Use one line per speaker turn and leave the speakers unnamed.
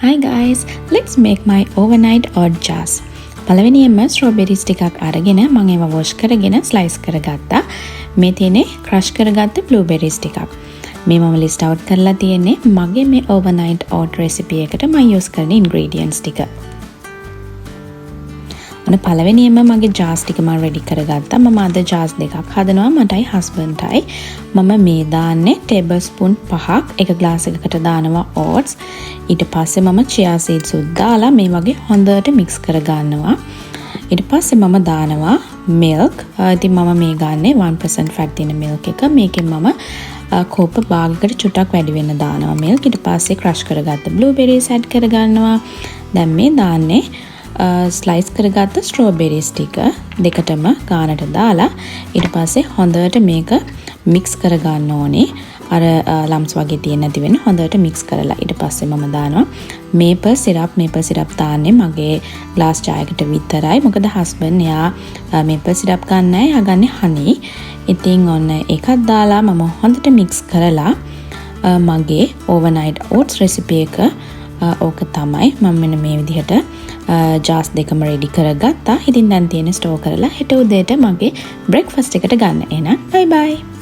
Hi guys, let's make my overnight oat jars. පළවෙනියෙන්ම strawberries ටිකක් අරගෙන මම ඒවා wash කරගෙන slice කරගත්තා. මේ තියෙන්නේ crush කරගත්ත blueberries ටිකක්. මේ මම list out කරලා තියෙන්නේ මගේ මේ overnight oat recipe එකට මම use කරන ingredients ටික. අන්න පළවෙනියෙන්ම මගේ jars ටික මම ready කරගත්තා. මම අද jars දෙකක් හදනවා මටයි husbandටයි. මම මේ දාන්නේ tablespoon 5ක් එක glass එකකට දානවා oats. ඊට පස්සේ මම chia seeds උත් දාලා මේ වගේ හොඳට mix කරගන්නවා. ඊට පස්සේ මම දානවා milk. ඉතින් මම මේ ගන්නේ 1% fat තියෙන milk එක. මේකෙන් මම කෝප භාගයකට චුට්ටක් වැඩි වෙන්න දානවා milk. ඊට පස්සේ crush කරගත්ත blueberries add කරගන්නවා. දැන් මේ දාන්නේ ස්ලයිස් කරගත්ත ස්ට්‍රෝබෙරිස් ටික දෙකටම ගානට දාලා ඊට පස්සේ හොඳට මේක මික්ස් කරගන්න ඕනේ. අර ලම්ස් වගේ තියෙන්නේ නැති වෙන්න හොඳට මික්ස් කරලා ඊට පස්සේ මම දානවා මේපල් සිරප් දාන්නේ මගේ ග්ලාස් චායකට විතරයි. මොකද හස්බන්ඩ් එයා මේපල් සිරප් ගන්නෑ. එයා ගන්නේ honey. ඉතින් ඔන්න ඒකත් දාලා මම හොඳට මික්ස් කරලා මගේ overnight oats recipe එක ඕක තමයි මම මෙන්න මේ විදිහට jars දෙකම ready කරගත්තා. ඉතින් දැන් තියෙන ස්ටෝර් කරලා හෙට උදේට මගේ breakfast එකට ගන්න. එහෙනම් bye bye.